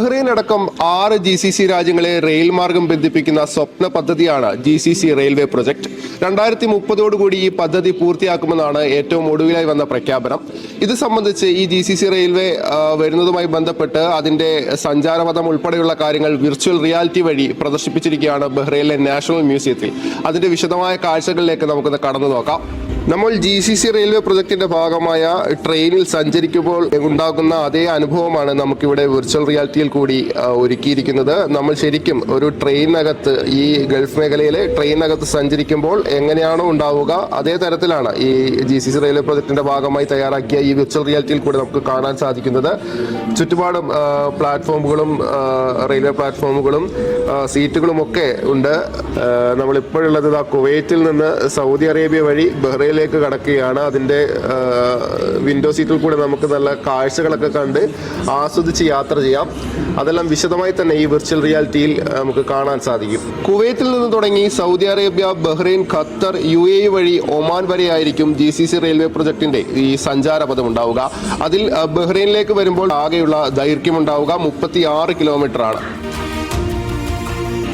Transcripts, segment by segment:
Bahrain അടക്കം 6 GCC രാജ്യങ്ങളെ rail മാർഗം ബന്ധിപ്പിക്കുന്ന സ്വപ്ന പദ്ധതിയാണ് GCC റെയിൽവേ പ്രൊജക്ട്. 2030 ഈ പദ്ധതി പൂർത്തിയാക്കുമെന്നാണ് ഏറ്റവും ഒടുവിലായി വന്ന പ്രഖ്യാപനം. ഇത് സംബന്ധിച്ച് ഈ GCC റെയിൽവേ വരുന്നതുമായി ബന്ധപ്പെട്ട് അതിന്റെ സഞ്ചാരപഥം ഉൾപ്പെടെയുള്ള കാര്യങ്ങൾ വിർച്വൽ റിയാലിറ്റി വഴി പ്രദർശിപ്പിച്ചിരിക്കുകയാണ് ബഹ്റൈനിലെ നാഷണൽ മ്യൂസിയത്തിൽ. അതിന്റെ വിശദമായ കാഴ്ചകളിലേക്ക് നമുക്കൊന്ന് കടന്നു നോക്കാം. നമ്മൾ GCC റെയിൽവേ പ്രൊജക്ടിന്റെ ഭാഗമായ ട്രെയിനിൽ സഞ്ചരിക്കുമ്പോൾ ഉണ്ടാകുന്ന അതേ അനുഭവമാണ് നമുക്കിവിടെ വിർച്വൽ റിയാലിറ്റിയിൽ കൂടി ഒരുക്കിയിരിക്കുന്നത്. നമ്മൾ ശരിക്കും ഒരു ട്രെയിനകത്ത്, ഈ ഗൾഫ് മേഖലയിലെ ട്രെയിനകത്ത് സഞ്ചരിക്കുമ്പോൾ എങ്ങനെയാണോ ഉണ്ടാവുക അതേ തരത്തിലാണ് ഈ GCC റെയിൽവേ പ്രൊജക്ടിന്റെ ഭാഗമായി തയ്യാറാക്കിയ ഈ വിർച്വൽ റിയാലിറ്റിയിൽ കൂടി നമുക്ക് കാണാൻ സാധിക്കുന്നത്. ചുറ്റുപാടും പ്ലാറ്റ്ഫോമുകളും റെയിൽവേ പ്ലാറ്റ്ഫോമുകളും സീറ്റുകളും ഒക്കെ ഉണ്ട്. നമ്മളിപ്പോഴുള്ളത് കുവൈറ്റിൽ നിന്ന് സൗദി അറേബ്യ വഴി ബഹ്റൈനിലേക്ക് കടക്കുകയാണ്. അതിൻ്റെ വിൻഡോ സീറ്റിൽ കൂടെ നമുക്ക് നല്ല കാഴ്ചകളൊക്കെ കണ്ട് ആസ്വദിച്ച് യാത്ര ചെയ്യാം. അതെല്ലാം വിശദമായി തന്നെ ഈ വിർച്വൽ റിയാലിറ്റിയിൽ നമുക്ക് കാണാൻ സാധിക്കും. കുവൈറ്റിൽ നിന്ന് തുടങ്ങി Saudi Arabia, Bahrain, Qatar, UAE വഴി ഒമാൻ വരെയായിരിക്കും GCC റെയിൽവേ പ്രൊജക്ടിന്റെ ഈ സഞ്ചാരപഥം ഉണ്ടാവുക. അതിൽ ബഹ്റൈനിലേക്ക് വരുമ്പോൾ ആകെയുള്ള ദൈർഘ്യം ഉണ്ടാവുക 36 കിലോമീറ്റർ ആണ്.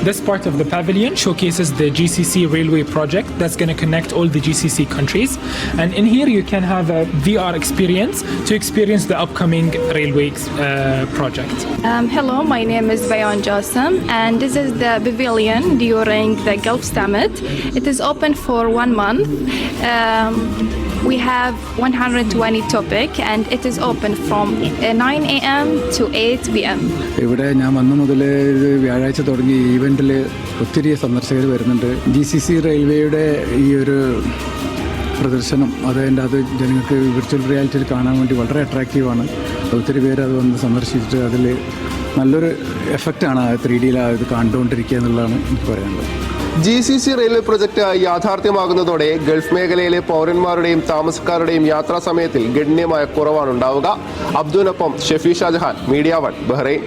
This part of the pavilion showcases the GCC railway project that's going to connect all the GCC countries. And in here you can have a VR experience to experience the upcoming railway project. Hello, my name is Bayan Jassim and this is the pavilion during the Gulf Summit. It is open for 1 month. We have 120 topic and it is open from 9 AM to 8 PM. ഇവിടെ ഞാൻ വന്നു മുതൽ വ്യാഴാഴ്ച തുടങ്ങി ഈവെന്റിൽ ഒത്തിരി സന്ദർശകർ വരുന്നുണ്ട്. GCC റെയിൽവേയുടെ ഈ ഒരു പ്രദർശനം അത് ജനങ്ങൾക്ക് വിർച്വൽ റിയാലിറ്റിയിൽ കാണാൻ വേണ്ടി വളരെ അട്രാക്റ്റീവാണ്. ഒത്തിരി പേര് അത് വന്ന് സന്ദർശിച്ചിട്ട് അതിൽ നല്ലൊരു എഫക്റ്റാണ് 3Dയിൽ ഇത് കണ്ടുകൊണ്ടിരിക്കുക എന്നുള്ളതാണ് എനിക്ക് പറയാനുള്ളത്. GCC റെയിൽവേ പ്രൊജക്ട് യാഥാർത്ഥ്യമാകുന്നതോടെ ഗൾഫ് മേഖലയിലെ പൗരന്മാരുടെയും താമസക്കാരുടെയും യാത്രാ സമയത്തിൽ ഗണ്യമായ കുറവാണ് ഉണ്ടാവുക. അബ്ദുവിനൊപ്പം ഷെഫി ഷാജഹാൻ, മീഡിയ 1, ബഹ്റൈൻ.